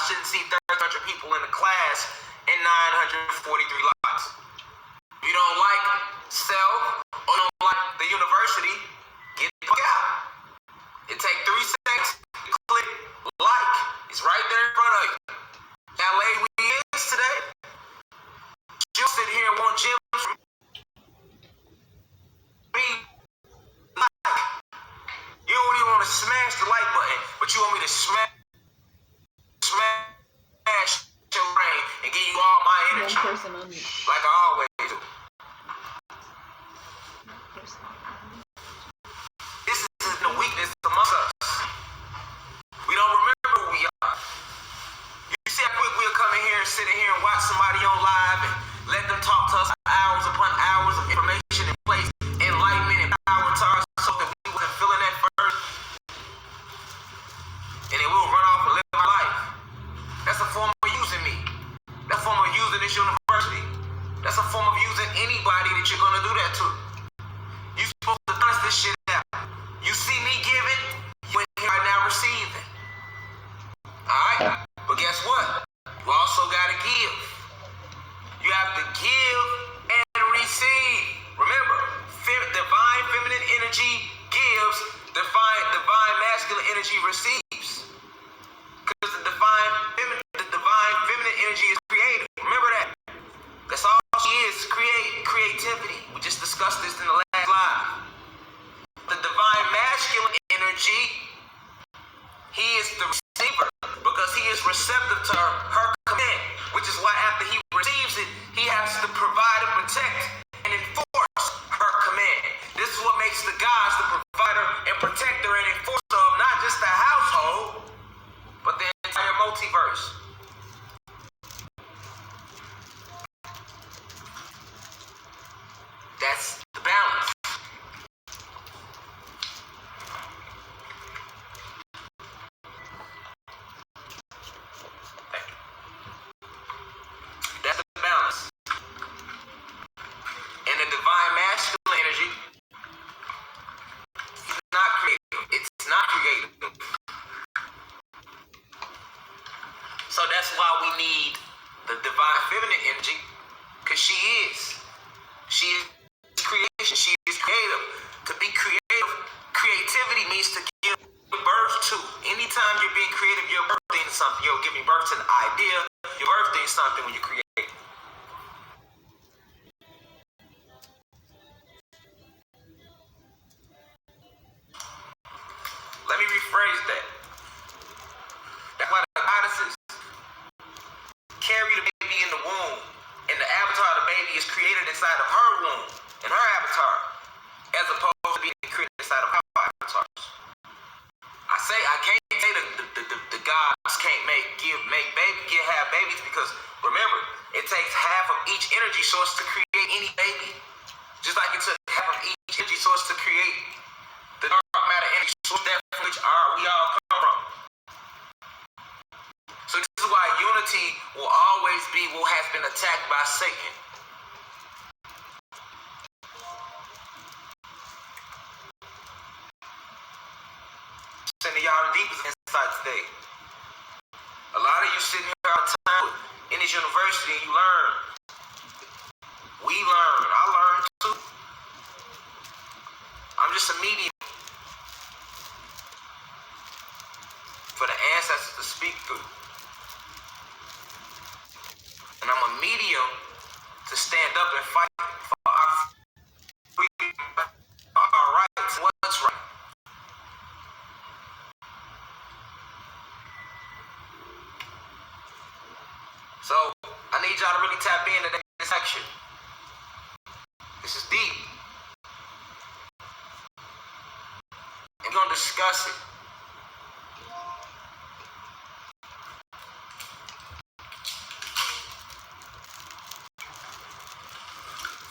shouldn't see 300 people in a class and 943 lots. If you don't like self or don't like the university, get the fuck out. It takes 3 seconds to click like. It's right there in front of you. LA we is today. You sit here and want gyms from me. Like. You don't even want to smash the like button, but you want me to smash your brain and give you all my energy. One person on me. Like I always do. This is the weakness among us. We don't remember who we are. You see how quick we'll come in here and sit in here and watch somebody on live and let them talk to us for hours upon hours of information and place enlightenment and power to us so that we wasn't feeling that first. And then we'll run off and live our life. That's a form of using me. That's a form of using this university. That's a form of using anybody that you're going to do that to. You're supposed to balance this shit out. You see me giving, you in here right now receiving. Alright? But guess what? You also got to give. You have to give and receive. Remember, divine feminine energy gives, divine masculine energy receives. Because the divine feminine energy is creative. Remember that. That's all she is, creativity. We just discussed this in the last live. The divine masculine energy, he is the receiver because he is receptive to her command, which is why after he receives it, he has to provide and protect and enforce her command. This is what makes the gods the provider and protector and enforcer of not just the household, but the entire multiverse. That's the balance. That's the balance. And the divine masculine energy is not creative. It's not creative. So that's why we need the divine feminine energy, because she is. She is creation. She is creative. To be creative, creativity means to give birth to. Anytime you're being creative, you're birthing something. You're giving birth to an idea. You're birthing something when you create. Let me rephrase that. That's why the goddesses carry the baby in the womb, and the avatar of the baby is created inside of her womb, in her avatar, as opposed to being created inside of our avatars. I can't say the gods can't have babies, because remember, it takes half of each energy source to create any baby. Just like it took half of each energy source to create the dark matter energy source that from which we all come from. So this is why unity will always be what has been attacked by Satan. Sending y'all the deepest insight today. A lot of you sitting here all the time in this university and you learn. We learn. I learn too. I'm just a medium for the ancestors to speak through. And I'm a medium to stand up and fight for our freedom, our rights, what's right. So I need y'all to really tap into this section. This is deep. And we're gonna discuss it.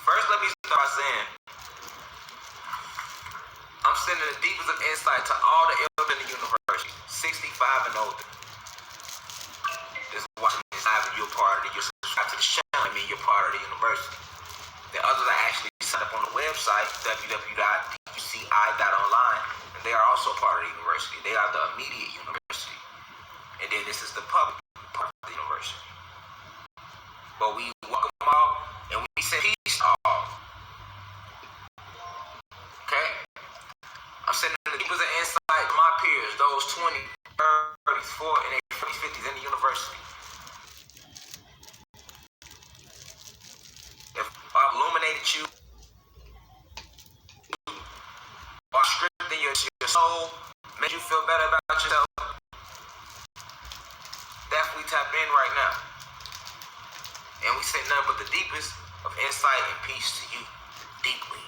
First, let me start saying, I'm sending the deepest of insight to all the elders in the university, 65 and older. This is watching this live and you're part of it. You're subscribed to the channel, I mean you're part of the university. The others are actually set up on the website, www.duci.online, and they are also part of the university. They are the immediate university. And then this is the public. University. But we welcome them all, and we say peace to all. Okay? I'm sending the people of insight to my peers, those 20, 30s, 40s, and 40s, 50s in the university. If I've illuminated you, or strengthened your soul, made you feel better about yourself, definitely tap in right now. And we say nothing but the deepest of insight and peace to you, deeply.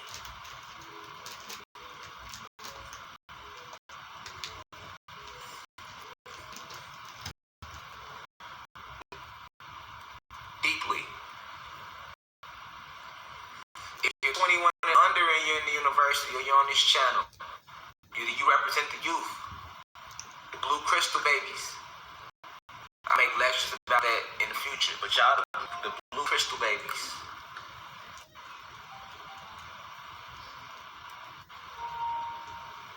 Deeply. If you're 21 and under and you're in the university or you're on this channel, you represent the youth, the blue crystal babies. I make lectures about that in the future, but y'all the blue crystal babies.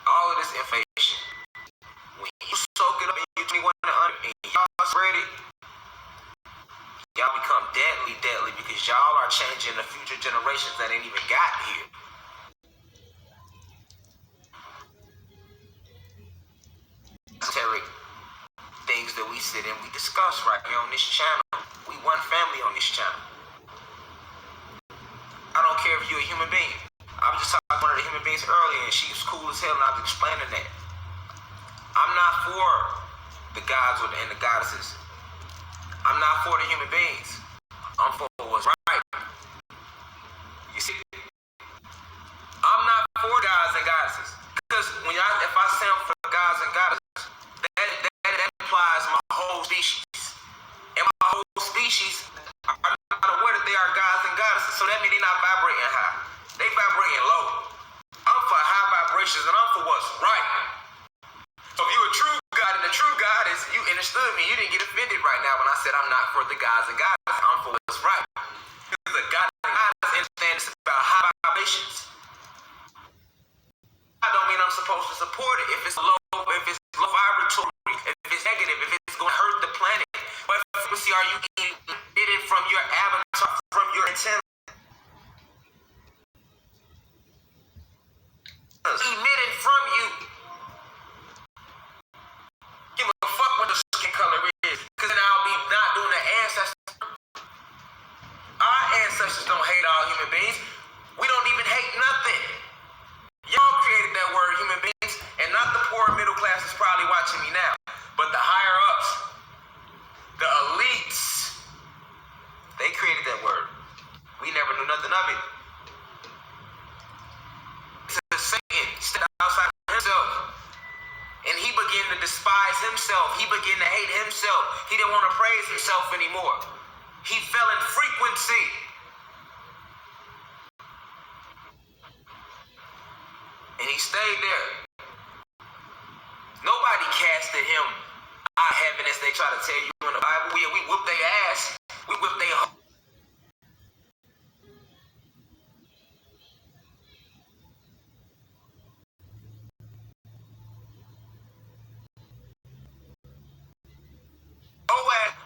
All of this information, when you soak it up and you're 21 and under and y'all spread it, y'all become deadly because y'all are changing the future generations that ain't even got here. Esoteric things that we sit and we discuss right here on this channel. We one family on this channel. I don't care if you're a human being. I was just talking to one of the human beings earlier and she was cool as hell and I was explaining that. I'm not for the gods and the goddesses. I'm not for the human beings. I'm for what's right. You see? I'm not for gods and goddesses. Because if I say I'm for gods and goddesses, that implies my whole species. And my whole species are not aware that they are gods and goddesses, so that means they're not vibrating high. They vibrating low. I'm for high vibrations and I'm for what's right. So if you're a true God and the true God is, you understood me, you didn't get offended right now when I said I'm not for the gods and goddesses, I'm for what's right. Because the God and goddess understand it's about high vibrations. I don't mean I'm supposed to support it if it's low vibratory, if it's negative, if it's going to hurt the planet. What frequency are you emitting from your avatar, from your antenna? Emitting from you. Give a fuck what the skin color is, because then I'll be not doing the ancestors. Our ancestors don't hate all human beings. We don't even hate nothing. Y'all created that word, human beings, and not the poor middle class is probably watching me now, but the higher ups, the elites, they created that word. We never knew nothing of it. Satan stepped outside of himself, and he began to despise himself. He began to hate himself. He didn't want to praise himself anymore. He fell in frequency. And he stayed there. Nobody casted him out of heaven as they try to tell you in the Bible. We whipped their ass. We whipped their heart.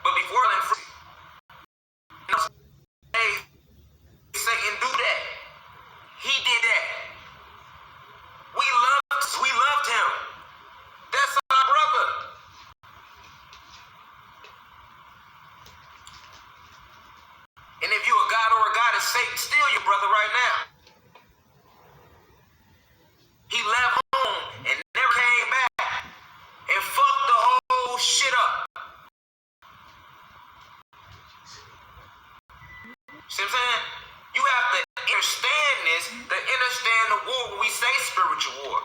But before then, Satan do that. He did that. We loved him. That's our brother. And if you a god or a goddess, Satan's still your brother right now. He left home and never came back and fucked the whole shit up. See what I'm saying? You have to understand this, to understand the war when we say spiritual war.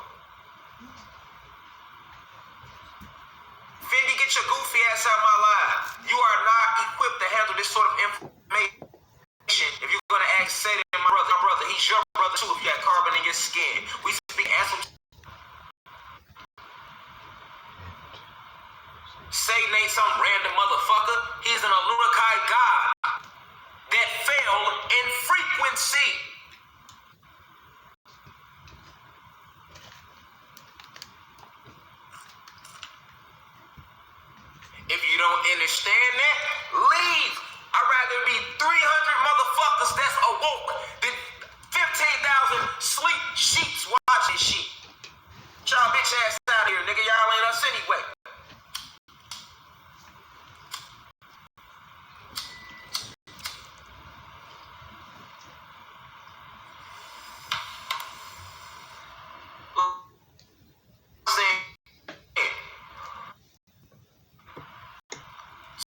Fendi, get your goofy ass out of my life. You are not equipped to handle this sort of information. If you're going to ask Satan, my brother, he's your brother too if you got carbon in your skin. We speak answers. Satan ain't some random motherfucker. He's an Anunnaki god that fell in frequency. If you you don't understand that, leave. I'd rather be 300 motherfuckers that's awoke than 15,000 sleep sheeps watching sheep. Y'all bitch ass out here, nigga. Y'all ain't us anyway.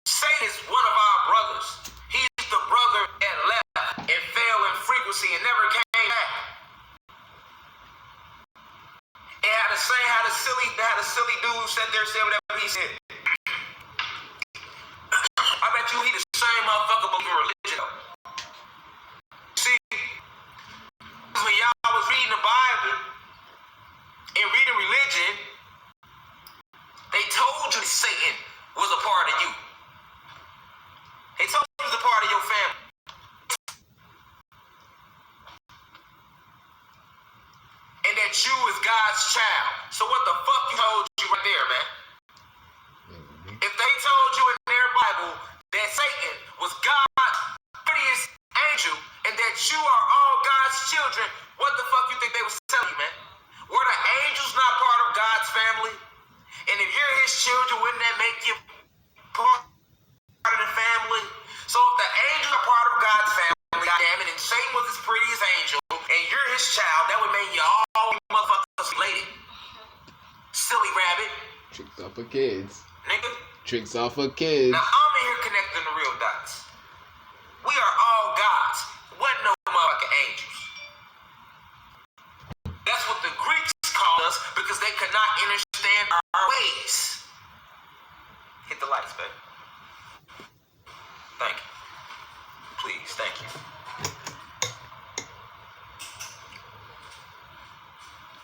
Satan is one of our brothers. He's the brother that left and fell in frequency and never came back. And had the silly dude who sat there and said whatever he said. I bet you he the same motherfucker but in religion. See, when y'all was reading the Bible and reading religion, they told you that Satan was a part of you. They told you he was a part of your family. And that you is God's child. So what the fuck you told you right there, man? If they told you in their Bible that Satan was God's prettiest angel and that you are all God's children, what the fuck you think they was telling you, man? Were the angels not part of God's family? And if you're his children, wouldn't that make you part of the family? So if the angels are part of God's family, goddamn it, and Satan was his prettiest angel, and you're his child, that would make you all motherfuckers related. Silly rabbit. Tricks off for kids. Nigga. Tricks off for kids. Now I'm in here connecting the real dots. We are all gods. Wasn't no motherfucking angels. That's what the Greeks called us because they could not understand our ways. Hit the lights, baby. Thank you. Please, thank you.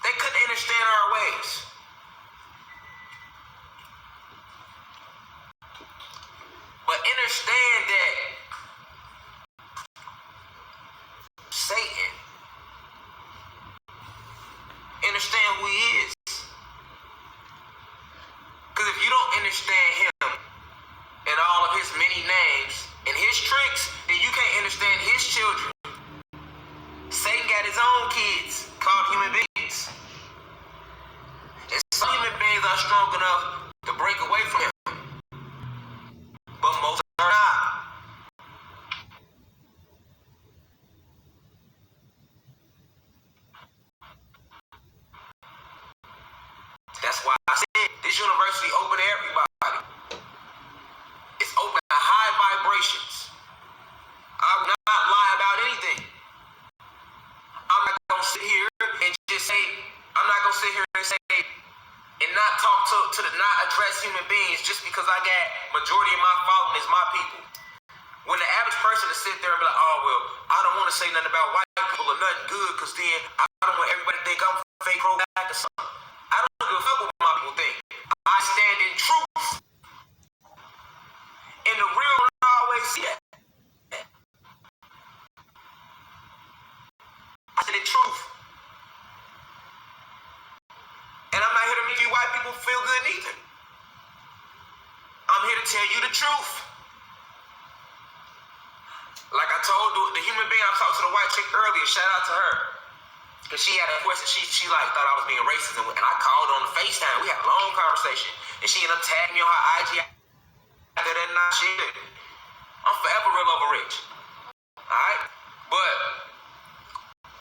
They couldn't understand our ways. But understand that Satan, understand who he is. Because if you don't understand him and all of his many names and his tricks, then you can't understand his children. Satan got his own kids called human beings. And some human beings are strong enough to break away from him. But most are not. That's why I said this university open to everybody. It's open to high vibrations. I will not lie about anything. I'm not gonna sit here and just say, I'm not gonna sit here and say and not talk to not address human beings just because I got majority of my following is my people. When the average person to sit there and be like, oh well, I don't want to say nothing about white people or nothing good because then I don't want everybody to think I'm fake pro-black or something. I don't give a fuck what my people think. I stand in truth. And the real one I always see that. I said the truth. And I'm not here to make you white people feel good either. I'm here to tell you the truth. Like I told the human being I talked to the white chick earlier, shout out to her. Because she had a question, she like thought I was being racist, and I called her on the FaceTime. We had a long conversation. And she ended up tagging me on her IG after that night shit. I'm forever real over rich. Alright? But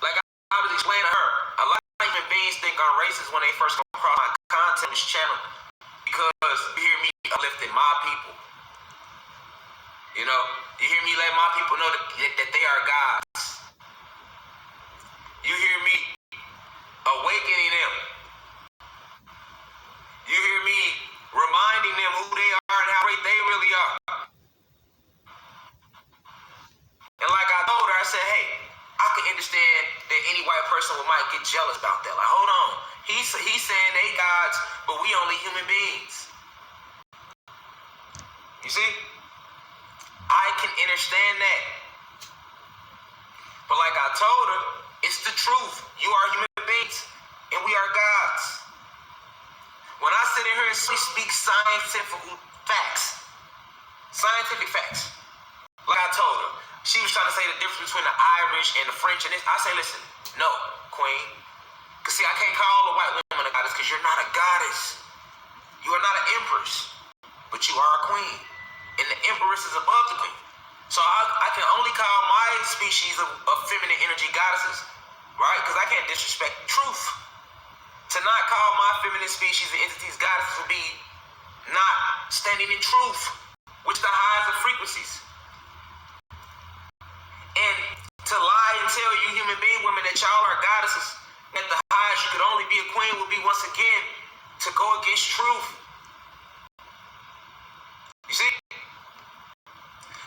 like I was explaining to her, a lot of human beings think I'm racist when they first come across my content on this channel. Because you hear me uplifting my people. You know, you hear me let my people know that they are gods. You hear me awakening them. You hear me reminding them who they are and how great they really are. And like I told her, I said, hey, I can understand that any white person might get jealous about that. Like, hold on. He's saying they gods, but we only human beings. You see? I can understand that. But like I told her, it's the truth. You are human beings, and we are gods. When I sit in here and speak scientific facts, Scientific facts. Like I told her, she was trying to say the difference between the Irish and the French and this. I say, listen, no, queen. Because see, I can't call a white woman a goddess because you're not a goddess. You are not an empress, but you are a queen. And the empress is above the queen. So I can only call my species of feminine energy goddesses, right? Because I can't disrespect truth. To not call my feminine species and entities goddesses would be not standing in truth, which is the highest of frequencies. And to lie and tell you human being women that y'all are goddesses, at the highest you could only be a queen would be once again to go against truth. You see?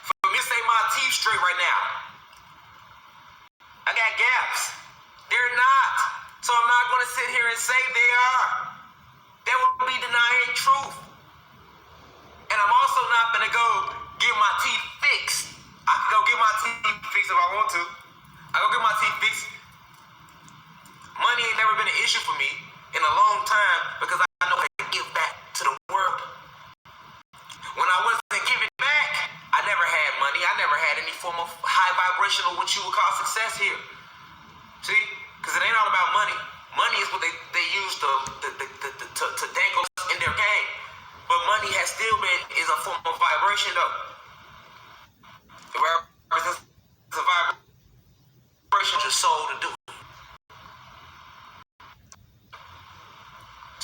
For me to say my teeth straight right now, I got gaps. They're not. So I'm not going to sit here and say they are. That would be denying truth. And I'm also not going to go get my teeth fixed. I can go get my teeth fixed if I want to. I go get my teeth fixed. Money ain't never been an issue for me in a long time because I know how to give back to the world. When I wasn't giving back, I never had money. I never had any form of high vibrational, what you would call success here. See? Because it ain't all about money. Money is what they use to dangle us in their game. But money has still been, is a form of vibration though. It represents a vibration your soul to do.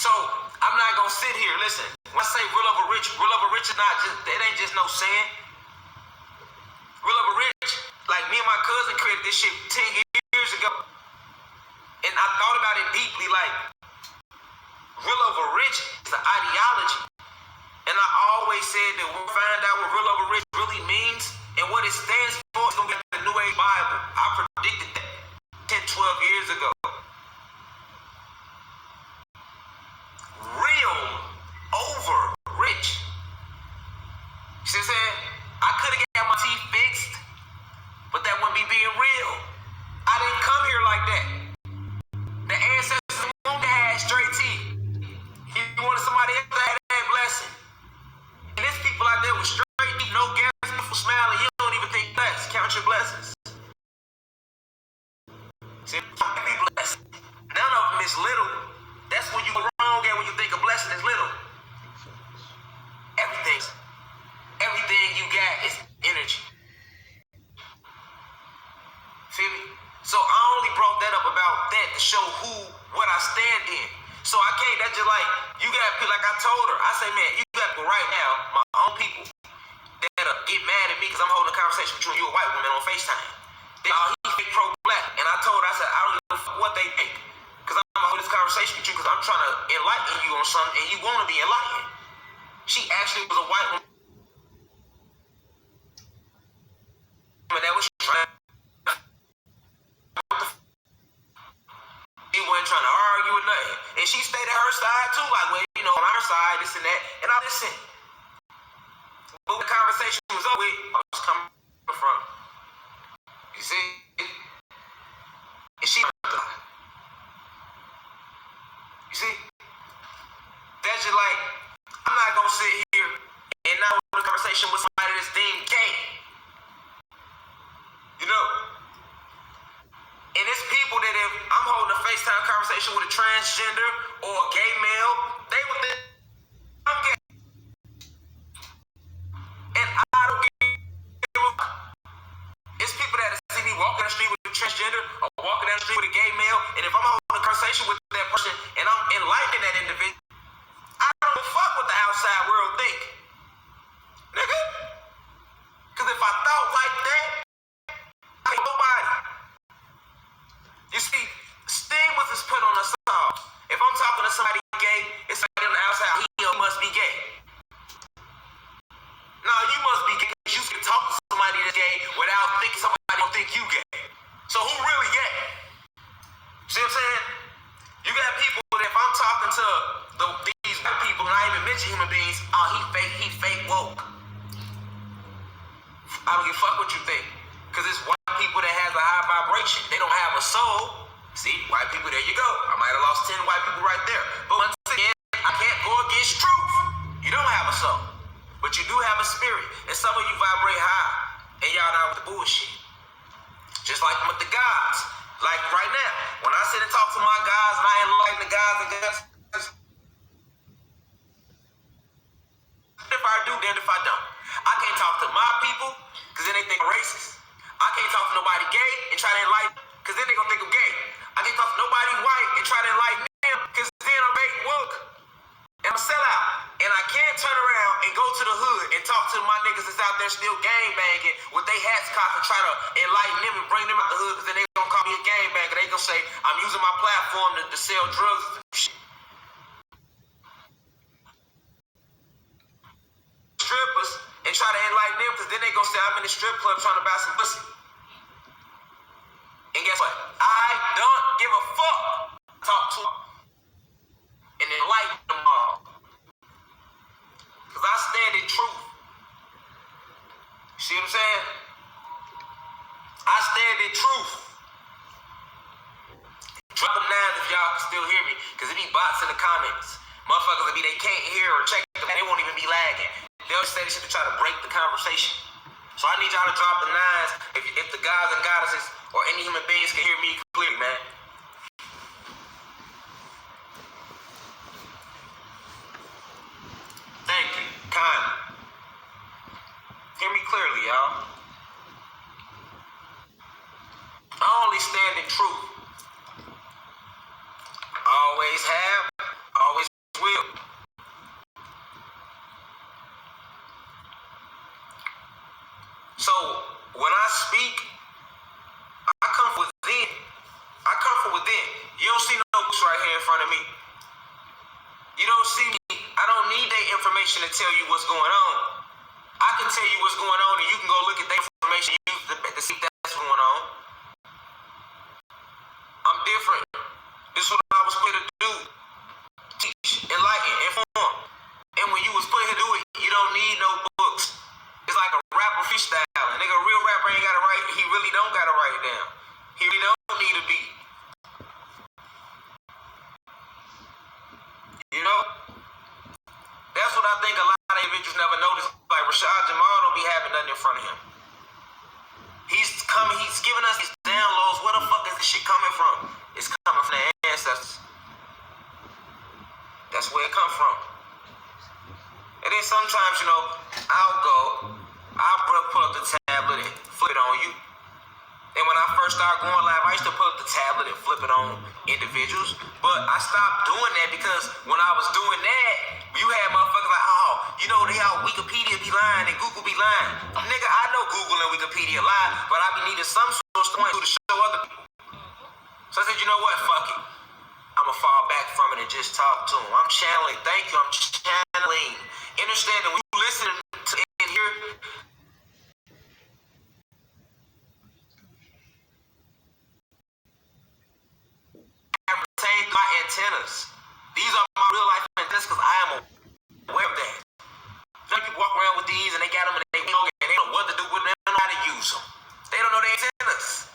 So, I'm not going to sit here, listen, when I say real over rich is not just, it ain't just no saying. Real over rich, like me and my cousin created this shit 10 years ago. And I thought about it deeply, like, real over rich is an ideology. And I always said that we'll find out what real over rich really means and what it stands for. It's going to be the New Age Bible. I predicted that 10, 12 years ago. Real over rich. You see what I'm saying? I could have got my teeth fixed, but that wouldn't be being real. I didn't come here like that. The ancestors had straight teeth. You wanted somebody else to have that blessing. And there's people out there with straight teeth, no gas, beautiful smile, and you don't even think blessed. Count your blessings. See, be blessed. None of them is little. That's when you go wrong at when you think a blessing is little. Everything you got is energy. Feel me? So I only brought that up about that to show what I stand in. So I can't, that's just like, you got people, like I told her, I say, man, you got people right now, my own people, that'll get mad at me because I'm holding a conversation with you a white woman on FaceTime. They all, he fake pro-black. And I told her, I said, I don't give a fuck what they think. Because I'm going to hold this conversation with you because I'm trying to enlighten you on something and you want to be enlightened. She actually was a white woman that was trying to, she wasn't trying to argue with nothing. And she stayed at her side too, like, well, you know, on our side, this and that. And I listened. But when the conversation was over with, I was coming from. You see? And she, you see? That's just like, I'm not going to sit here and now have a conversation with somebody that's deemed gay. You know? And it's people that if I'm holding a FaceTime conversation with a transgender or a gay male, they would think I'm gay. And I don't give a fuck. It's people that see me walking down the street with a transgender or walking down the street with a gay male, and if I'm holding a conversation with that person and I'm enlightening that individual, I don't give a fuck what the outside world think. Nigga. Because if I thought like that, I ain't nobody. You see, stigmas is put on us all. If I'm talking to somebody gay, it's somebody on the outside, he must be gay. No, you must be gay because you can talk to somebody that's gay without thinking somebody don't think you gay. So who really gay? See what I'm saying? You got people that if I'm talking to these white people and I even mention human beings, oh, he fake woke. I don't give a fuck what you think. Because it's white people that has a high vibration. They don't have a soul. See, white people, there you go. I might have lost 10 white people right there. But once again, I can't go against truth. You don't have a soul. But But you do have a spirit, and some of you vibrate high, and y'all not with the bullshit. Just like with the gods. Like right now, when I sit and talk to my guys, and I enlighten the guys and guys, if I do, then if I don't. I can't talk to my people, because then they think I'm racist. I can't talk to nobody gay and try to enlighten, because then they gonna think I'm gay. I can't talk to nobody white and try to enlighten them, because then I'm bait woke. And I'm a sellout. And I can't turn around and go to the hood and talk to my niggas that's out there still gang banging with their hats cocked and try to enlighten them and bring them out the hood, because then they gonna call me a gang banger. They gonna say I'm using my platform to sell drugs and shit. Strippers and try to enlighten them, because then they gonna say I'm in the strip club trying to buy some pussy. And guess what? I don't give a fuck. Talk to them and enlighten them all. Because I stand in truth. See what I'm saying? I stand in truth. Drop them nines if y'all can still hear me, because it be bots in the comments. Motherfuckers will be they can't hear or check them, they won't even be lagging. They'll say this shit to try to break the conversation. So I need y'all to drop the nines if the guys and goddesses or any human beings can hear me clearly, man. Thank you. Kind. Hear me clearly, y'all. I only stand in truth. Always have, always will. So, when I speak, I come from within. I come from within. You don't see no books right here in front of me. You don't see me. I don't need that information to tell you what's going on. I can tell you what's going on, and you can go look at that information and use to see if that's going on. I'm different. This is what I was put to do. Teach, enlighten, inform. And when you was put here to do it, you don't need no books. It's like a rapper freestyle. Nigga, a real rapper ain't gotta write. He really don't gotta write it down. He really don't need a beat. You know? That's what I think a lot of individuals never notice. Like Rashad, Jamal don't be having nothing in front of him. He's giving us these downloads. Where the fuck is this shit coming from? It's coming from the ancestors. That's where it comes from. And then sometimes, you know, I'll pull up the tablet and flip it on you. And when I first started going live, I used to pull up the tablet and flip it on individuals. But I stopped doing that because when I was doing that, you had motherfuckers like, oh, you know, they all Wikipedia be lying and Google be lying. Nigga, I know Google and Wikipedia lie, but I be needing some source to show other people. So I said, you know what, fuck it. I'ma fall back from it and just talk to them. I'm channeling. Thank you. I'm channeling. Understand that when you listen to it here, I retain my antennas. These are my real life antennas because I am aware of that. Some people walk around with these and they got them and they know what to do with them. They don't know how to use them. They don't know their antennas.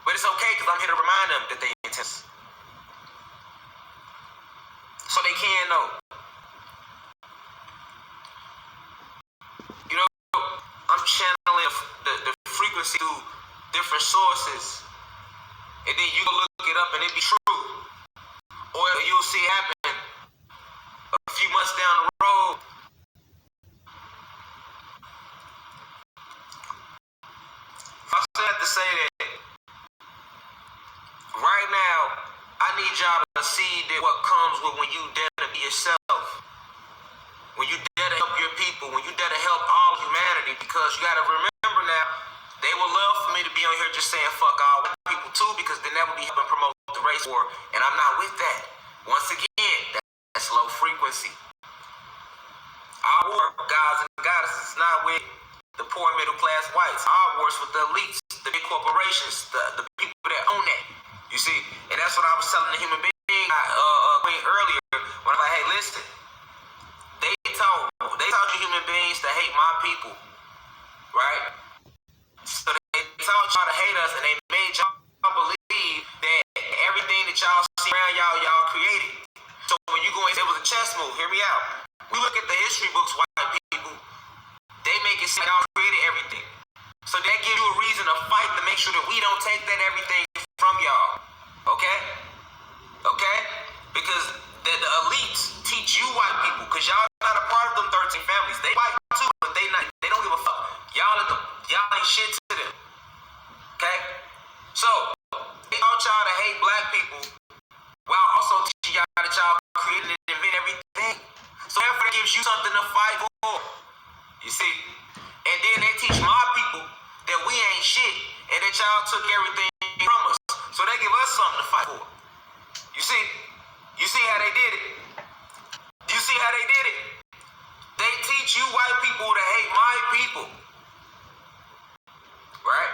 But it's okay because I'm here to remind them that they antennas. So they can know. You know, I'm channeling the frequency through different sources. And then you can look it up and it be true. Or you'll see it happen a few months down the road. I still have to say that right now, I need y'all to see that what comes with when you dare to be yourself. When you dare to help your people, when you dare to help all humanity, because you gotta remember now, they would love for me to be on here just saying fuck all white people too, because then that would be helping promote the race war, and I'm not with that. Once again, that's low frequency. Our war, guys and goddesses, is not with the poor middle class whites. Our war is with the elites, the big corporations, the people that own that. You see, and that's what I was telling the human being earlier when I was like, hey, listen, they taught you human beings to hate my people, right? So they taught y'all to hate us, and they made y'all believe that everything that y'all see around y'all created. So when you go in, it was a chess move. Hear me out. We look at the history books, white it seems like y'all created everything. So that gives you a reason to fight to make sure that we don't take that everything from y'all. Okay? Okay? Because the elites teach you white people, because y'all not a part of them 13 families. They white too, but they don't give a fuck. Y'all ain't shit to them. Okay? So, they taught y'all to hate black people while also teaching y'all that y'all created and invented everything. So therefore it gives you something to fight for. You see? And then they teach my people that we ain't shit and that y'all took everything from us. So they give us something to fight for. You see? You see how they did it? You see how they did it? They teach you white people to hate my people. Right?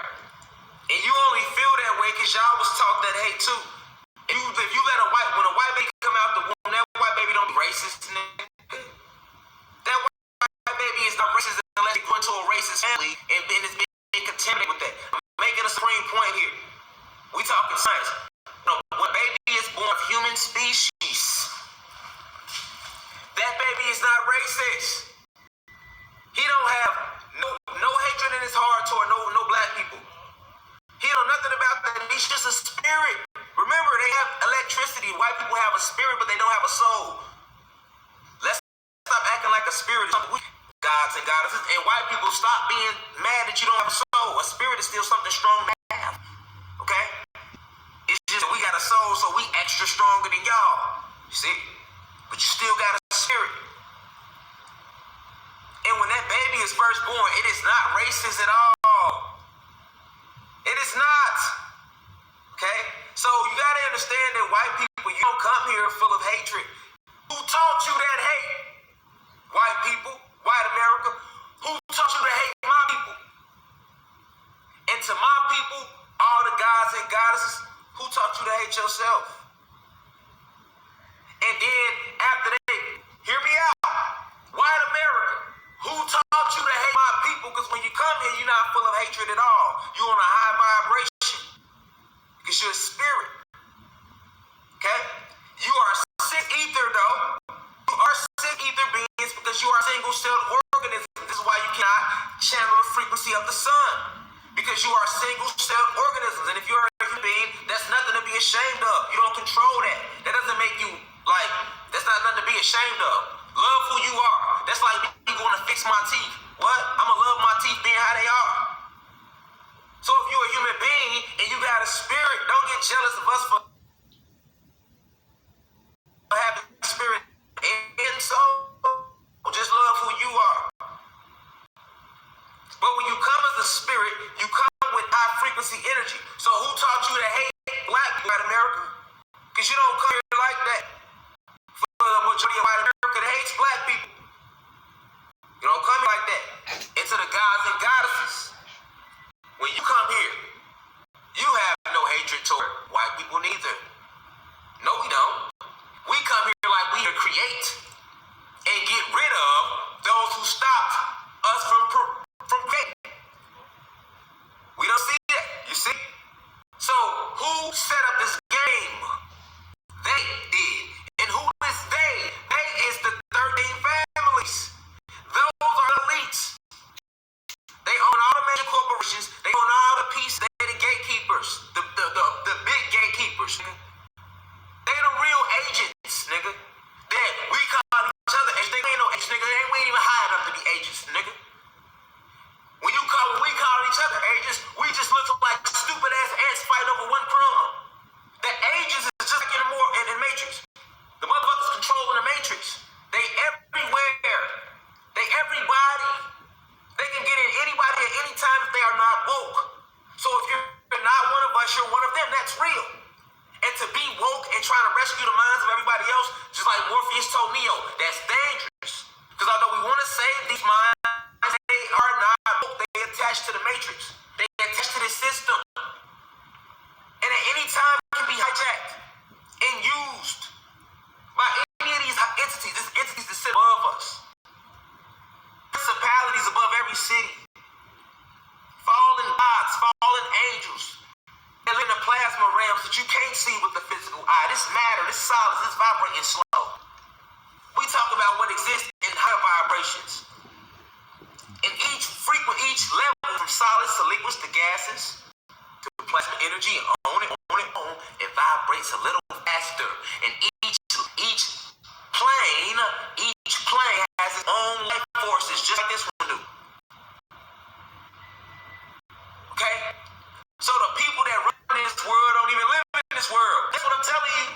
And you only feel that way because y'all was taught that hate too. If you let when a white baby come out the womb, that white baby don't be racist. That white baby is not racist unless it go into a racist family and then it's being contaminated with that. I'm making a supreme point here. We talking science. No, when a baby is born of human species, that baby is not racist. He don't have no hatred in his heart toward no black people. He know nothing about that. He's just a spirit. Remember, they have electricity. White people have a spirit, but they don't have a soul. Let's stop acting like a spirit is something we gods and goddesses. And white people, stop being mad that you don't have a soul. A spirit is still something strong to have. Okay? It's just that we got a soul, so we extra stronger than y'all. You see? But you still got a spirit. And when that baby is first born, it is not racist at all. It is not. Okay? So you gotta understand that white people, you don't come here full of hatred. Who taught you that hate? White people, white America. Who taught you to hate my people? And to my people, all the gods and goddesses, who taught you to hate yourself? And then after that, hear me out. White America, who taught you to hate my people? Because when you come here, you're not full of hatred at all. You're on a high vibration. Because you're a spirit. Okay? You are sick ether, though. You are sick ether beings because you are single-celled organisms. This is why you cannot channel the frequency of the sun. Because you are single-celled organisms. And if you're a human being, that's nothing to be ashamed of. You don't control that. That doesn't make you, that's not nothing to be ashamed of. Love who you are. That's like me going to fix my teeth. What? I'm going to love my teeth being how they are. So if you're a human being and you got a spirit, don't get jealous of us for having a spirit and soul. Just love who you are. But when you come as a spirit, you come with high frequency energy. So who taught you to hate black people, white America? Because you don't come here like that. For the majority of white America that hates black people. You don't come here like that. And to the gods and goddesses, when you come here, you have no hatred toward white people neither. No, we don't. We come here like we to create and get rid of those who stopped us from creating. We don't see that, you see? So who set up this game? They did. And who is they? They is the 13 families. Those are elites. They own all the major corporations. They own all the pieces. They're the gatekeepers. The big gatekeepers. They the real agents, nigga. That we call each other agents. They ain't no agents, nigga. We ain't even high enough to be agents, nigga. When we call each other agents, we just look like stupid ass ants fighting over one crumb. The agents is just like in the Matrix. The motherfuckers controlling the Matrix. They everywhere. They everybody. They can get in anybody at any time if they are not woke. So if you're not one of us, you're one of them. That's real. And to be woke and trying to rescue the minds of everybody else, just like Morpheus told Neo, that's dangerous. Because although we want to save these minds, they are not woke. They attached to the Matrix. They attached to this system. And at any time it can be hijacked and used by any of these entities. These entities that sit above us. Principalities above every city. Fallen gods, fallen angels. They live in the plasma realms that you can't see with the physical eye. This matter, this solids, this vibrating slow. We talk about what exists in higher vibrations. And each vibrates a little faster. And each plane has its own life forces, just like this one do. Okay? So the people that run in this world don't even live in this world. That's what I'm telling you.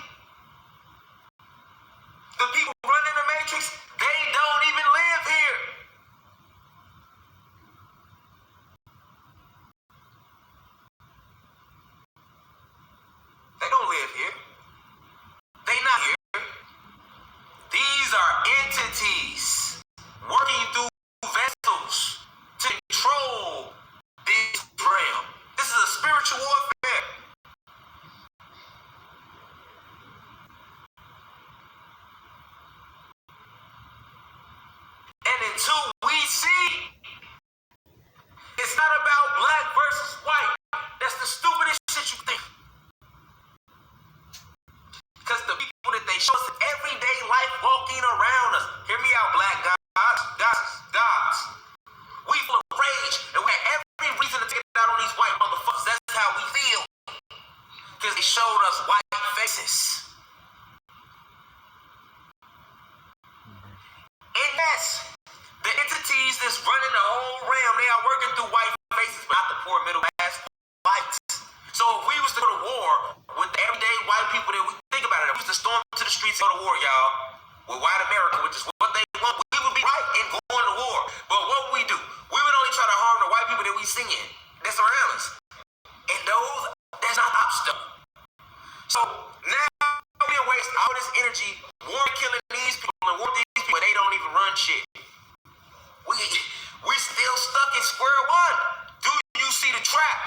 The people running the Matrix, they don't even live here. They don't live here. They not here. These are entities working through vessels to control this realm. This is a spiritual warfare. And until we see, it's not about black versus white. That's the stupidest shit you think. Because the people that they show us in everyday life walking around us. Hear me out, black guys. We full of rage, and we have every reason to take it out on these white motherfuckers. That's how we feel. Because they showed us white faces. And yes, the entities that's running the whole realm, they are working through white faces, but not the poor middle class whites. So if we was to go to war with the everyday white people that we think about it, if we was to storm to the streets and go to war, y'all, with white America, which is what they want, we would be right in going to war. But what would we do? We would only try to harm the white people that we see in, that's around us. And those, that's not obstacle. So now we don't waste all this energy war killing these people and war these people, but they don't even run shit. We still stuck at square one. Do you see the trap?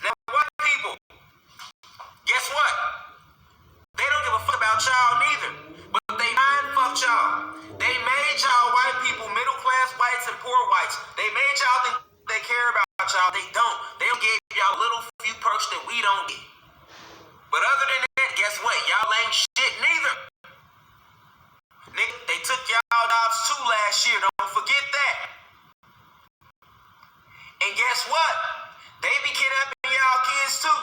Now, white people, guess what? They don't give a fuck about y'all neither. But they mind fucked y'all. They made y'all white people, middle class whites and poor whites. They made y'all think they care about y'all. They don't. They don't give y'all little few perks that we don't get. But other than that, guess what? Y'all ain't shit neither. Nigga, they took y'all jobs too last year. Don't forget that. And guess what? They be kidnapping y'all kids too.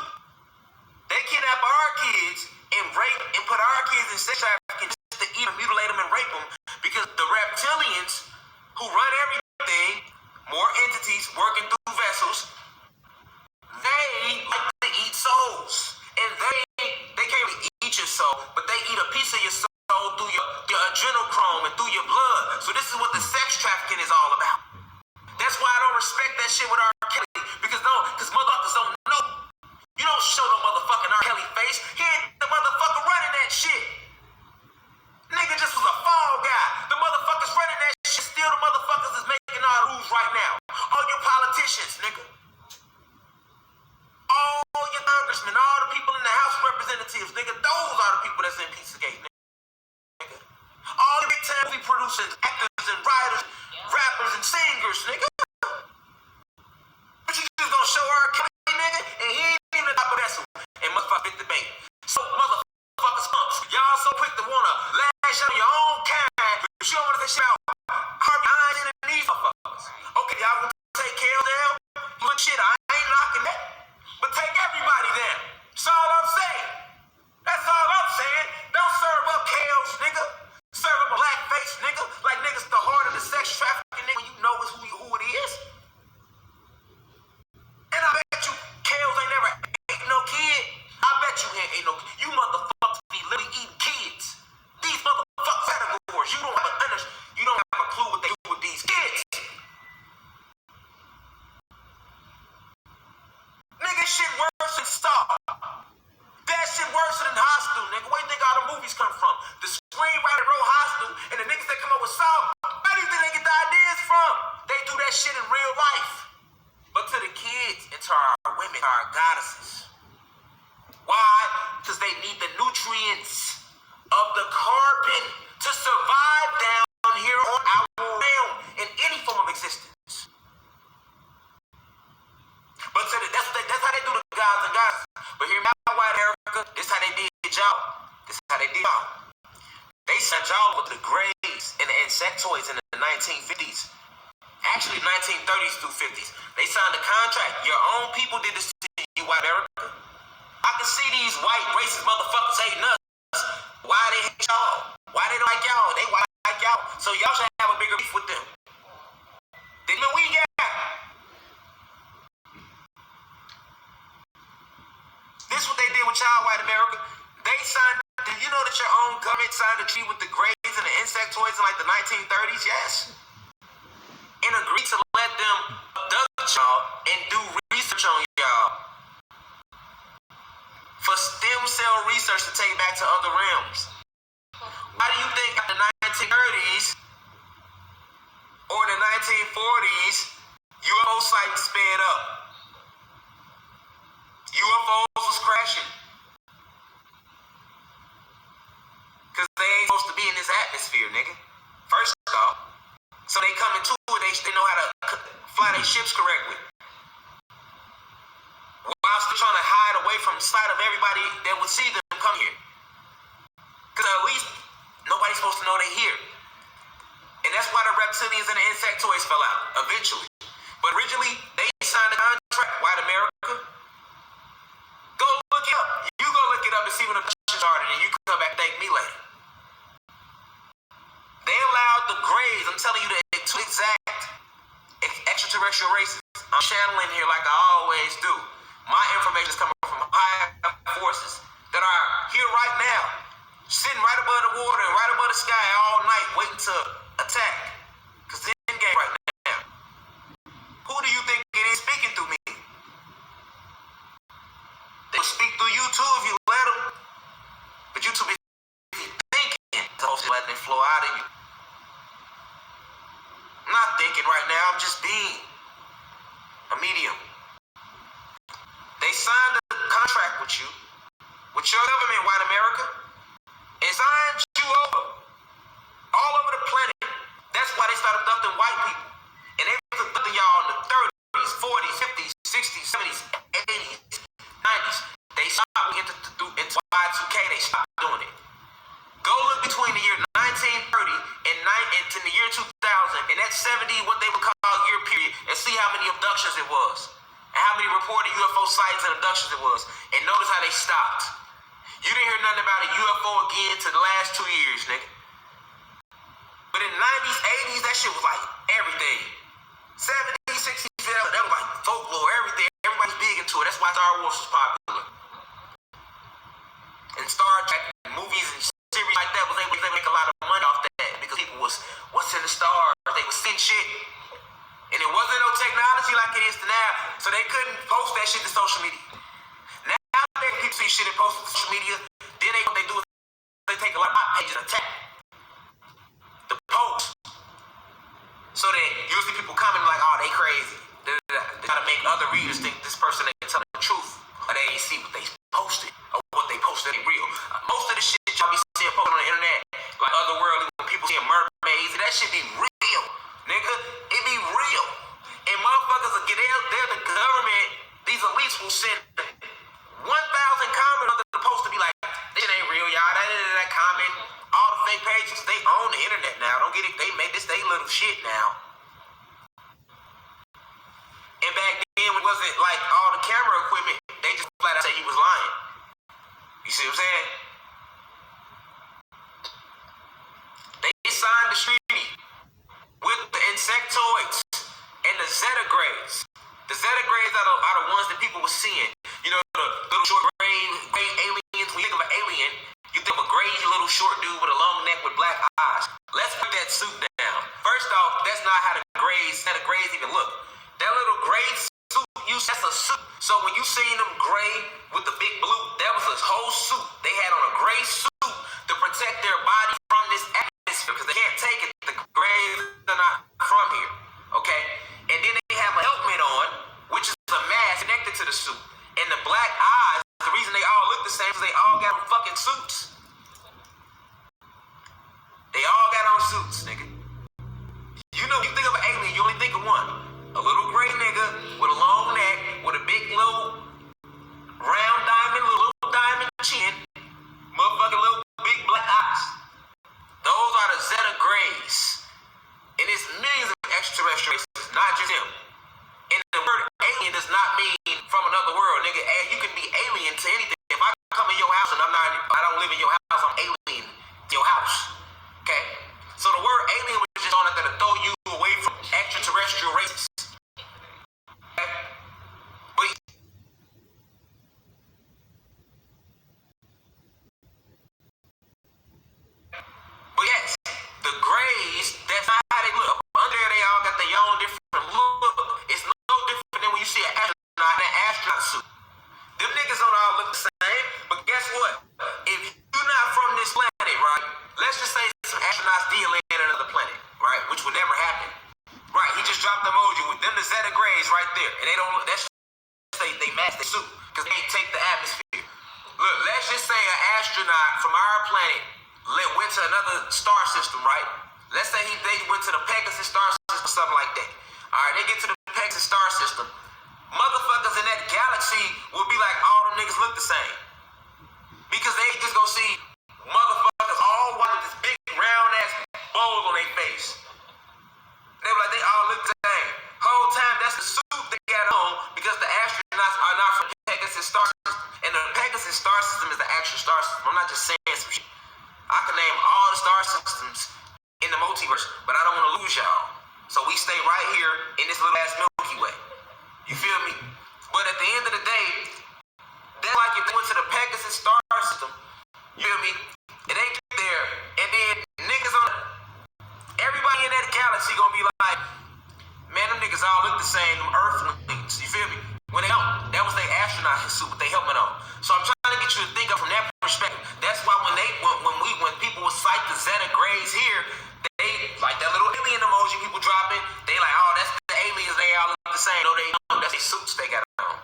They kidnap our kids and rape and put our kids in sex trafficking just to even mutilate them and rape them. Because the reptilians who run everything, more entities working through vessels, they like to eat souls. And they can't really eat your soul, but they eat a piece of your soul through your adrenochrome and through your blood. So this is what the sex trafficking is all about. That's why I don't respect that shit with R. Kelly. Because motherfuckers don't know. You don't show no motherfucking R. Kelly face. He ain't the motherfucker running that shit. Nigga just was a fall guy. The motherfuckers running that shit still the motherfuckers is making our rules right now. All your politicians, nigga. All your congressmen, all the people in the House of Representatives, nigga, those are the people that's in Pizzagate, nigga. All the big time movie producers, actors and writers, rappers and singers, nigga. But you just gonna show R. Kelly, nigga, and he ain't even the top of that vessel and motherfucker debate. So motherfuckers punks. Y'all so quick to wanna lash out on your own kind, but you don't wanna say shit out Harvey Irons and these motherfuckers. Okay, y'all gonna take Kale down? But shit, I ain't knocking that. But take everybody down. That's all I'm saying. That's all I'm saying. Don't serve up Kales, nigga. Serve up a black face, nigga. Like niggas the heart of the sex trafficking, nigga. You know it's who it is. And I bet you Kales ain't never ate no kid. I bet you ain't no kid. You motherfuckers be literally eating kids. These motherfuckers categories. You don't have a clue what they do with these kids. Nigga, shit worse than Star. That shit worse than Hostel, nigga. Where you think all the movies come from? The screenwriter wrote Hostel, and the niggas that come up with Saw, where do you think they get the ideas from? They do that shit in real life. But to the kids and to our women, our goddesses. Why? Because they need the nutrients of the carbon to survive down here on our realm in any form of existence. But that's how they do the guys and guys. But here now, white America, this how they did y'all. This how they did y'all. They sent y'all with the graves and the insectoids in the 1950s. Actually, 1930s through 50s. They signed a contract. Your own people did this to white America. I can see these white racist motherfuckers hating us. Why they hate y'all? Why they don't like y'all? They white like y'all. So y'all should have a bigger beef with them than we got. This is what they did with y'all, white America. They signed, you know that your own government signed a treaty with the Greys and the insectoids in like the 1930s? Yes. And agreed to let them abduct y'all and do research on y'all for stem cell research to take back to other realms. Why do you think in the 1930s or the 1940s, UFO sighting sped up? UFOs was crashing. Because they ain't supposed to be in this atmosphere, nigga. First off. So they come into it, they know how to fly their ships correctly. While still trying to hide away from the sight of everybody that would see them come here. Because at least nobody's supposed to know they're here. And that's why the reptilians and the insectoids fell out, eventually. But originally, they signed a contract, white America. Go look it up. You go look it up and see when the discussion started, and you can come back and thank me later. They allowed the Greys, I'm telling you, to exact extraterrestrial races. I'm channeling here like I always do. My information is coming from higher forces that are here right now, sitting right above the water and right above the sky all night, waiting to attack. Because it's in game right now. Who do you think it is speaking through me? They will speak through you too if you let them. But you too busy thinking, supposed to let them flow out of you. I'm not thinking right now, I'm just being a medium. They signed a contract with you, with your government, white America, and signed you over, all over the planet. That's why they started abducting white people. And they was abducting y'all in the 30s, 40s, 50s, 60s, 70s, 80s, 90s. They stopped into Y2K, they stopped doing it. Go look between the year 1930 and to the year 2000, and that 70, what they would call year period, and see how many abductions it was, and how many reported UFO sightings and abductions it was, and notice how they stopped. You didn't hear nothing about a UFO again to the last 2 years, nigga. But in the 90s, 80s, that shit was like everything. 70s, 60s, that was like folklore, everything. Everybody's big into it. That's why Star Wars was popular. And Star Trek movies and series like that was able to make a lot of money off that because people was, what's in the stars? They was seeing shit. And it wasn't no technology like it is now, so they couldn't post that shit to social media. Now people see shit and post it to social media, then what they do is they take a lot of pages and attack the post. So that you'll see people commenting like, oh, they crazy. They try to make other readers think this person ain't telling the truth. Or they ain't see what they posted, or what they posted ain't real. Most of the shit y'all be seeing posted on the internet, like otherworldly, when people seeing mermaids, that shit be real, nigga. It be real. And motherfuckers will get there, they're the government, these elites will send 1,000 comments under the post to be like, this ain't real, y'all. That comment, all the fake pages, they own the internet now. Don't get it, they made this they little shit now. And back then, it wasn't like all the camera equipment. They just flat out say you was lying. You see what I'm saying? They signed the treaty with the insectoids and the Zetagrays. The Zetagrays are the ones that people were seeing. You know, the little short gray aliens. When you think of an alien, you think of a gray little short dude with a long neck with black eyes. Let's put that suit down. First off, that's not how the Zetagrays even look. That little gray suit, that's a suit. So when you seen them gray with the big blue, that was a whole suit. They had on a gray suit to protect their body from this atmosphere because they can't take it. The grays are not from here, okay? And then they have a helmet on, which is a mask connected to the suit. And the black eyes, the reason they all look the same is they all got on fucking suits. They all got on suits, nigga. You know, you think of an alien, you only think of one. A little gray nigga with a long neck, with a big little round diamond, little diamond chin, motherfucking little big black eyes. Those are the Zetagrays. And it's millions of extraterrestrial races, not just him. And the word alien does not mean from another world, nigga. what? If you're not from this planet, right? Let's just say some astronauts did land on another planet, right? Which would never happen. Right, he just dropped the emoji with them the Zeta Grays right there. And they don't look, that's they mask their suit because they ain't take the atmosphere. Look, let's just say an astronaut from our planet went to another star system, right? Let's say they went to the Pegasus star system, something like that. All right, they get to the Pegasus star system. Motherfuckers in that galaxy will be like, all them niggas look the same. Because they just gonna see motherfuckers all white with this big round ass bowl on their face. They were like, they all look the same. Whole time, that's the suit they got on because the astronauts are not from Pegasus star system. And the Pegasus star system is the actual star system. I'm not just saying some shit. I can name all the star systems in the multiverse, but I don't want to lose y'all. So we stay right here in this little ass Milky Way. You feel me? But at the end of the day, that's like if they went to the Pegasus star system, you feel me? And they get there, and then niggas on everybody in that galaxy gonna be like, man, them niggas all look the same, them Earthlings, you feel me? When they don't, that was their astronaut suit with their helmet on. So I'm trying to get you to think of from that perspective. That's why when people would cite the Zeta Grays here, they like that little alien emoji people dropping, they like, oh, that's the aliens, they all look the same. No, they don't, that's their suits they got on.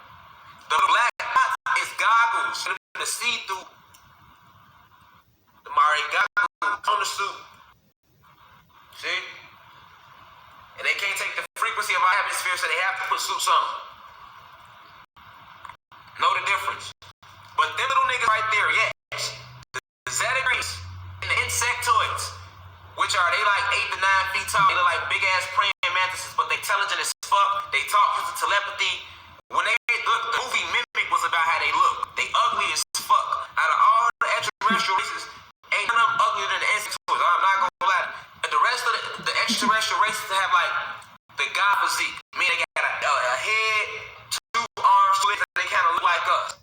The black dots is goggles, to see through the Mari goggles on the suit. See? And they can't take the frequency of our atmosphere, so they have to put suits on. Know the difference. But them little niggas right there, yes. The Zeta Grays and the insectoids, which are, they like 8 to 9 feet tall. They look like big ass praying mantises, but they intelligent as fuck. They talk using telepathy. When they look, the movie Mimic was about how they look. They ugly as fuck. Out of all the extraterrestrial races, ain't none of them uglier than the insectoids. I'm not gonna lie. The rest of the extraterrestrial races have like the god physique. Meaning they got a head, 2 arms, 2 legs, and they kind of look like us.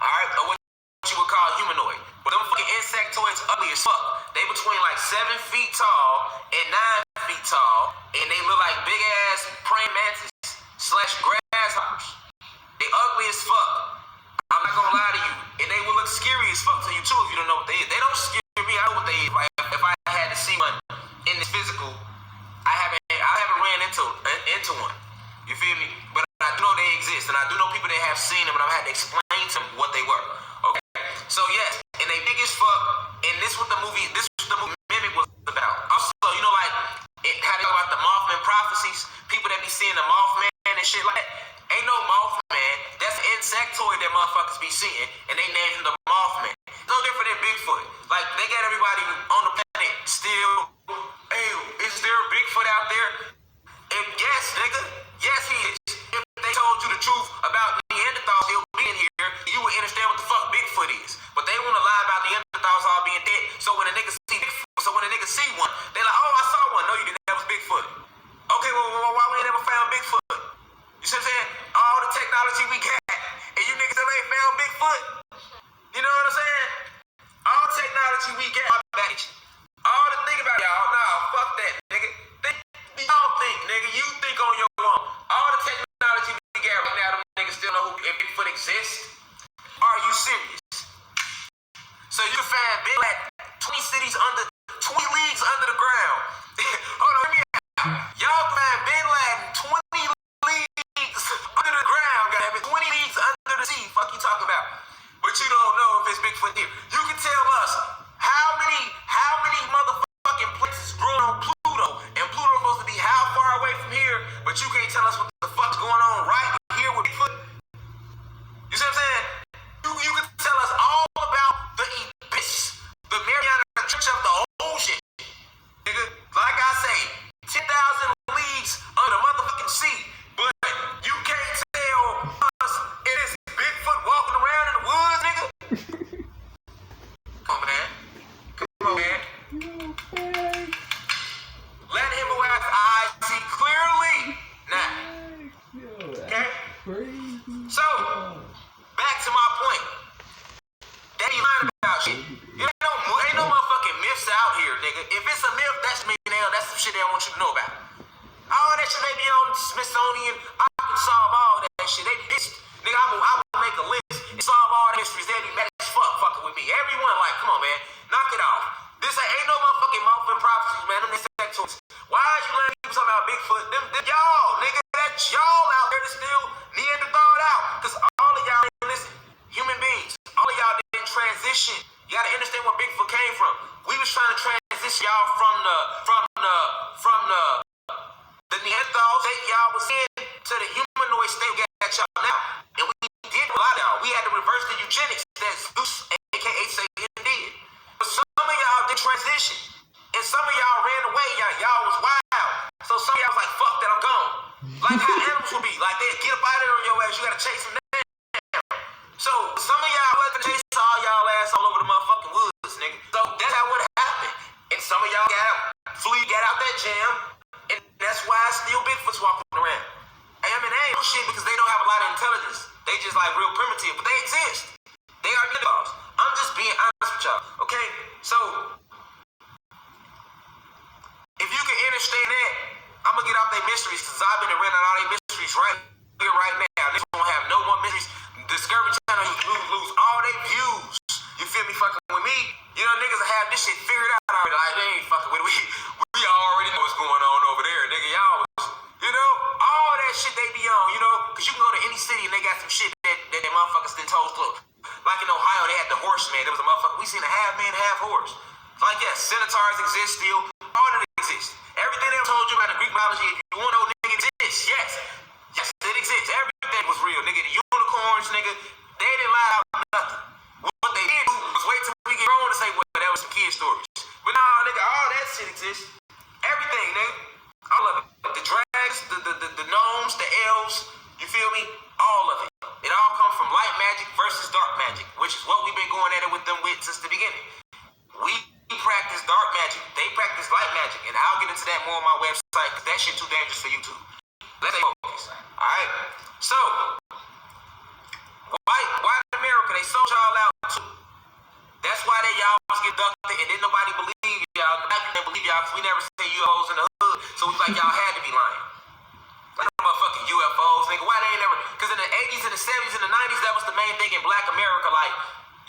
Alright? Or what you would call humanoid. But them fucking insectoids ugly as fuck. They between like 7 feet tall and 9 feet tall, and they look like big ass praying mantis / grasshoppers. They ugly as fuck. I'm not gonna lie to you. And they will look scary as fuck to you too if you don't know what they is. They don't scare me. I know what they is. If I had to see one in this physical, I haven't ran into one. You feel me? But I do know they exist, and I do know people that have seen them, and I've had to explain to them what they were. Okay. So yes, and they big as fuck, and this is what the movie Mimic was about. Also, you know, like how they talk about the Mothman prophecies, people that be seeing the Mothman and shit like that. Ain't no Mothman. That's an insectoid that motherfuckers be seeing, and they named him the Mothman. No different than Bigfoot. Like they got everybody on the planet still. Hey, is there a Bigfoot out there? And yes, nigga, yes he is. If they told you the truth about Neanderthals still being here, you would understand what the fuck Bigfoot is. But they want to lie about Neanderthals all being dead. So when a nigga see Bigfoot, so when a nigga see one, they like, oh, I saw one. No, you didn't. That was Bigfoot. Okay, well, why we ain't never found Bigfoot? You see what I'm saying? All the technology we got, and you niggas still ain't found Bigfoot. You know what I'm saying? All the technology we got, all the thing about y'all, nah, fuck that, nigga. Y'all think, nigga, you think on your own. All the technology we got right now, them niggas still know if Bigfoot exists. Are you serious? So you find Big like 20 cities 20 leagues under the ground. Hold on, let me out. Y'all find Bin Laden 20 leagues under the ground, goddamn it. 20 leagues under the sea. Fuck you talking about? But you don't know if it's Bigfoot here. You can tell us how many motherfucking places grown on Pluto, and Pluto's supposed to be how far away from here, but you can't tell us what the fuck's going on right here with Bigfoot. You see what I'm saying? You can tell us all about the abyss, the Mariana Trench of the ocean. Nigga, like I say, 10,000 leagues under the motherfucking sea, but you can't tell us it is Bigfoot walking around in the woods, nigga. Come on, man. Come on, man. Let him who has eyes see clearly. Now, okay? So, back to my point. That you lying about shit. Ain't no motherfucking myths out here, nigga. If it's a myth, that's some shit they don't want you to know about. All that shit they be on Smithsonian, I can solve all that shit. Nigga, I will make a list and solve all the mysteries. They be mad as fuck fucking transition. You gotta understand where Bigfoot came from. We was trying to transition y'all from the Neanderthal state y'all was in to the humanoid state we got y'all now. And we did a lot of y'all. We had to reverse the eugenics that Zeus, aka Satan, did. But some of y'all did transition. And some of y'all ran away. Y'all was wild. So some of y'all was like, fuck that, I'm gone. Like how animals would be. Like they'd get up out of there on your ass, you gotta chase them down. So some of y'all wasn't chasing all y'all ass all over the motherfucking woods, nigga. So that's how it happened. And some of y'all got out that jam. And that's why still Bigfoot's walking around. I mean, they ain't no shit because they don't have a lot of intelligence. They just like real primitive, but they exist. They are Neanderthals. I'm just being honest with y'all, okay? So, if you can understand that, I'm gonna get out their mysteries because I've been running all their mysteries right here, right now. They won't have no more mysteries. Discovery Channel, you lose all their views. You feel me? Fucking with me, you know, niggas will have this shit figured out already. Like, they ain't fucking with it. We already know what's going on over there, nigga. Y'all was, you know, all that shit they be on, you know, because you can go to any city and they got some shit that motherfuckers done told through. Like in Ohio, they had the horseman. There was a motherfucker, we seen a half man, half horse. Like, yeah, centaurs exist still. All of it exists. Everything they told you about the Greek mythology, if you want to know, nigga, it exists. Yes. Yes, it exists. Everything was real, nigga. The unicorns, nigga, they didn't lie about nothing. What they did was wait till we get on to say, well, that was some kid stories. But nah, nigga, all that shit exists. Everything, nigga. All of it. The dragons, the gnomes, the elves, you feel me? All of it. It all comes from light magic versus dark magic, which is what we've been going at it with them with since the beginning. We practice dark magic. They practice light magic. And I'll get into that more on my website because that shit too dangerous for YouTube. Let's stay focused. Alright? So, white America, they sold y'all out too. That's why y'all was get abducted and didn't nobody believe y'all. Nobody didn't believe y'all because we never seen UFOs in the hood. So we like y'all had to be lying. Like motherfucking UFOs, nigga. Why they ain't never? Because in the 80s and the 70s and the 90s, that was the main thing in Black America. Like,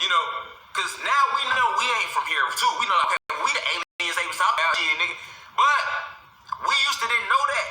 you know, because now we know we ain't from here too. We know, okay, we the aliens they was talking about shit, nigga. But we used to didn't know that.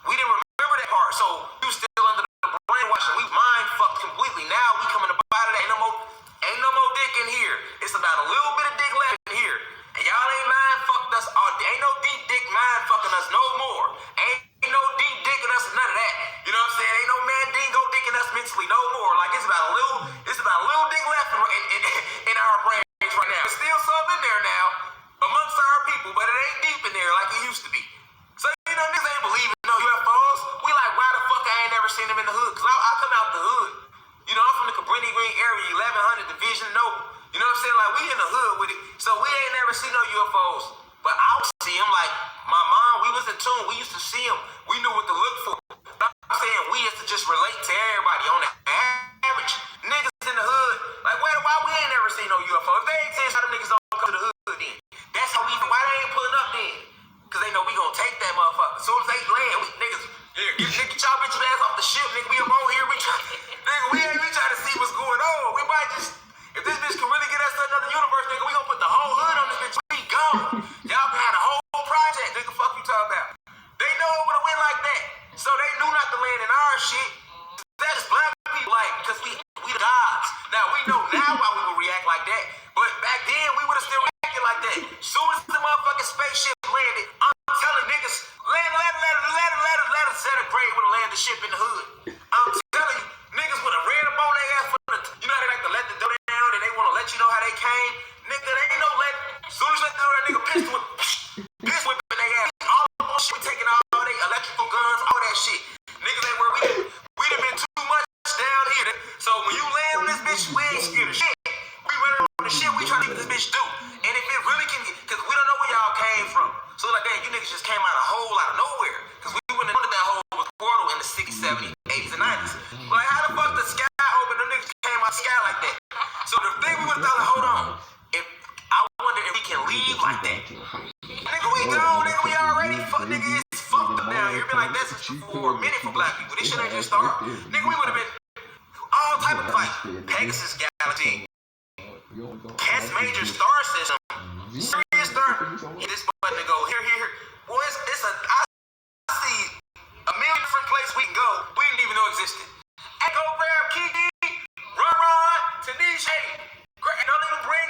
We didn't remember that part. So we was still under the brainwashing. We mind fucked completely. Now we coming up out of that. Ain't no more dick in here. It's about a little bit of dick left in here. And y'all ain't mind fucked us. Ain't no deep dick mind fucking us no more. Ain't no deep dick in us, none of that. You know what I'm saying? Ain't no man dingo dicking us mentally no more. Like it's about a little dick left in our brains right now. There's still some in there now amongst our people, but it ain't deep in there like it used to be. So you know niggas ain't believing no UFOs. We like, why the fuck I ain't never seen them in the hood? Cause I come out the hood. You know, I'm from the Cabrini Green area, 1100 Division Noble. You know what I'm saying? Like, we in the hood with it. So we ain't never seen no UFOs. But I would see them like, my mom, we was in tune. We used to see them. We knew what to look for. I'm saying we used to just relate to everybody on the average. Niggas in the hood. Like, why we ain't never seen no UFO? If they exist, how them niggas don't come to the hood then? That's how why they ain't pulling up then? Because they know we gonna take that motherfucker. As soon as they land, we niggas, get y'all bitch ass off the ship, nigga. We up on here, we trying to see what's going on. We might just, if this bitch can really get us to another universe, nigga, we gonna put the whole hood on this bitch. We gone. Y'all can have the whole project, nigga. Fuck you talking about. They know it would have went like that. So they knew not to land in our shit. That's black people, like, because we the gods. Now we know now why we would react like that. But back then we would have still reacted like that. Soon as the motherfucking spaceship landed, I'm telling niggas, let us set a grade would have landed the ship in the hood. I'm telling you, niggas would have ran up on their ass for the, you know how they like to let the door down and they want to let you know how they came. Nigga, they ain't no let. As soon as let the door, that nigga pistol whipping their ass. All the bullshit, we taking all their electrical guns, all that shit. Niggas ain't where we done been too much down here. So when you land on this bitch, we ain't scared of shit. We running on the shit we trying to get this bitch do. And if it really can, because we don't know where y'all came from. So like that, you niggas just came out of a hole out of nowhere. Because we wouldn't have known that hole was portal in the 60s, 70s, 80s, and 90s. Like how the fuck the sky open? Them niggas came out the sky like that. So the thing we would have thought, like, hold on. I wonder if we can leave like that. Nigga, we gone, nigga, we already nigga, it's fucked up down here. Been like this for a minute for black people. This shit ain't just start. Nigga, we would have been all type of like Pegasus Galaxy, Cast Major Star System, Serious Star. This button to go here. Boy, I see a million different places we can go. We didn't even know existed. Hey, go grab Kiki, Run, Tanisha. Don't even bring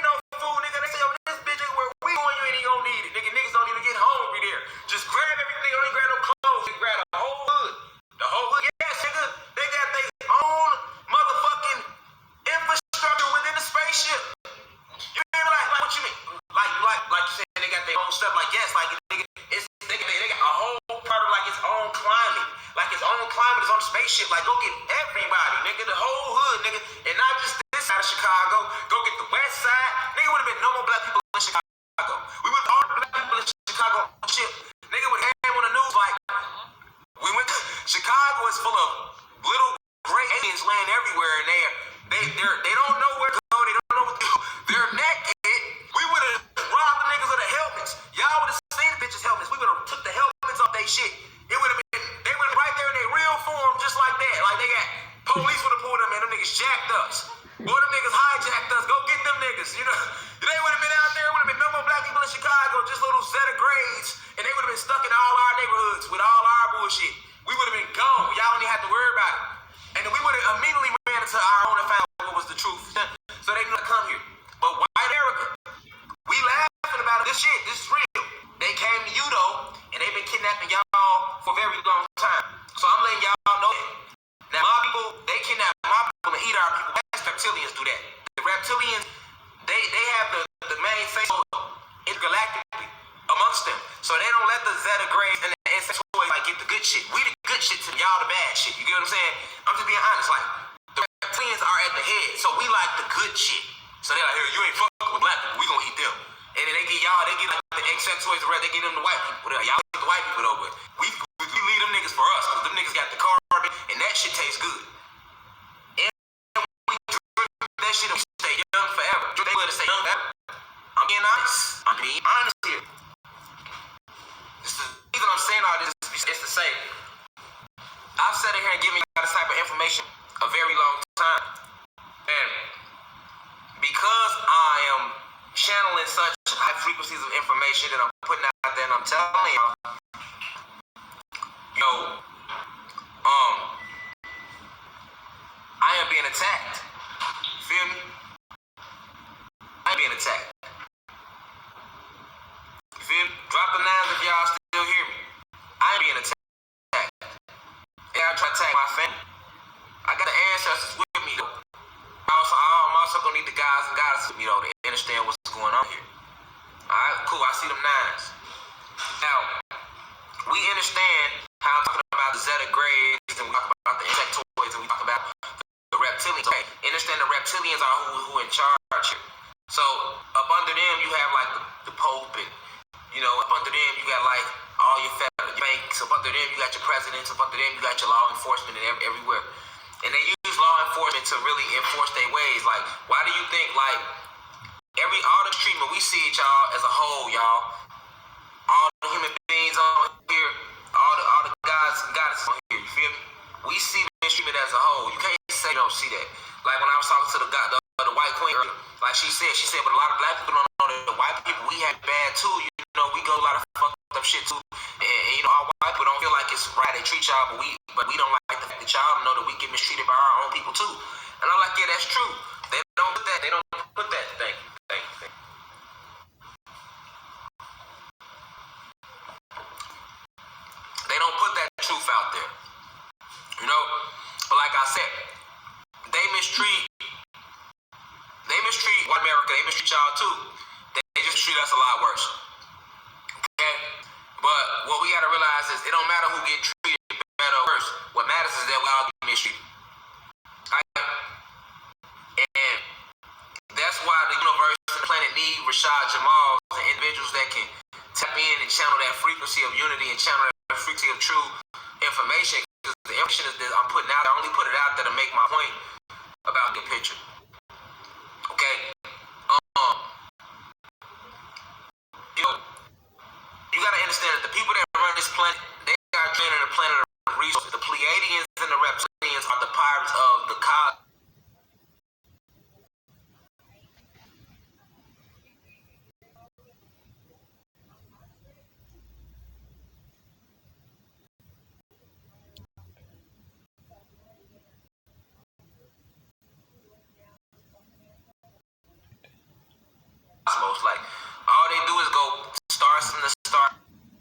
own stuff. Like, yes, like, nigga, they got a whole part of, like, its own climate. Like, its own climate is on the spaceship. Like, go get everybody, nigga, the whole hood, nigga. And not just this side of Chicago. Go get the west side. Nigga, would have been no more black people in Chicago. We would have all the black people in Chicago on ship. Nigga would have on the news, like, we went to Chicago is full of little gray aliens laying everywhere, and they don't know where to go. They don't know what to do. They're naked. We would have robbed the niggas of the helmets. Y'all would have seen the bitches' helmets. We would have took the helmets off they shit. It would have been, they went right there in their real form, just like that. Like, they got police would have pulled them, and them niggas jacked us. Boy, them niggas hijacked us. Go get them niggas. You know, they would have been out there. Would have been no more black people in Chicago. Just little set of grades, and they would have been stuck in all our neighborhoods with all our bullshit. We would have been gone. Y'all only had to worry about it. And then we would have immediately ran into our own and found what was the truth. So they knew to come here. But white Erica, we laughing about it. This shit, this is real. They came to you though, and they've been kidnapping y'all for a very long time. So I'm letting y'all know that. Now my people, they kidnap my people and eat our people. That's reptilians do that. The reptilians, they have the main face intergalactically amongst them. So they don't let the Zeta Grays and the insectoids like get the good shit. We the good shit to y'all the bad shit. You get what I'm saying? I'm just being honest. Like, the reptilians are at the head, so we like the good shit. So they're like, here, you ain't fucking with black people, we gonna eat them. And then they get y'all, they get like the insectoids, they get them the white people. Y'all get the white people though, but we leave them niggas for us, because them niggas got the carbon, and that shit tastes good. And we drink that shit and we stay young forever. They let us stay young forever. I'm being honest. I'm being honest here. The reason I'm saying all this is to say, I've sat in here and given you this type of information a very long time. And because I am channeling such high frequencies of information that I'm putting out there and I'm telling y'all, I am being attacked. Feel me? I am being attacked. You feel me? Drop the nines if y'all still hear me. I am being attacked. And I'm trying to attack my family. I got the ancestors with me though. I'm also gonna need the guys and goddesses with me though to understand what's going on here. Alright, cool, I see them nines. Now, we understand how I'm talking about the Zeta Grays, and we talk about the insectoids, and we talk about the reptilians. Okay, understand the reptilians are who in charge here. So, up under them, you have like the Pope, and up under them, you got like all your federal banks. Up under them, you got your presidents. Up under them, you got your law enforcement and everywhere. And they use law enforcement to really enforce their ways. Like, why do you think, like, all the treatment we see it, y'all, as a whole, y'all, all the human beings on here, all the guys and goddesses on here, you feel me? We see the treatment as a whole. You can't say you don't see that. Like, when I was talking to the white queen earlier, like she said, but a lot of black people don't know that the white people, we have bad too. We go a lot of fucked up shit too. And our white people don't feel like it's right. They treat y'all, but we don't like the fact that y'all know that we get mistreated by our own people too. And I'm like, yeah, that's true. They don't put that. They don't put that thing. They don't put that truth out there. But like I said, they mistreat white America. They mistreat y'all too. They just treat us a lot worse. Okay? But what we gotta realize is it don't matter who get treated better or worse. What matters is that we all get mistreated. Right? And that's why the universe and the planet need Rashad, Jamal, and individuals that can tap in and channel that frequency of unity and channel that frequency of true information. Because the information that I'm putting out, I only put it out there to make my point about the picture. Okay? You gotta understand that the people that run this planet, they are draining the planet of resources. The Pleiadians and the reptilians are the pirates of the cosmos. Like, all they do is go stars in the star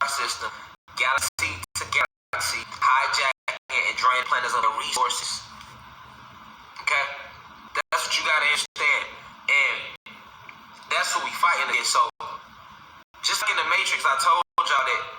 system, galaxy to galaxy, hijack and drain planets of the resources. Okay? That's what you gotta understand. And that's what we fighting against. So, just like in the Matrix, I told y'all that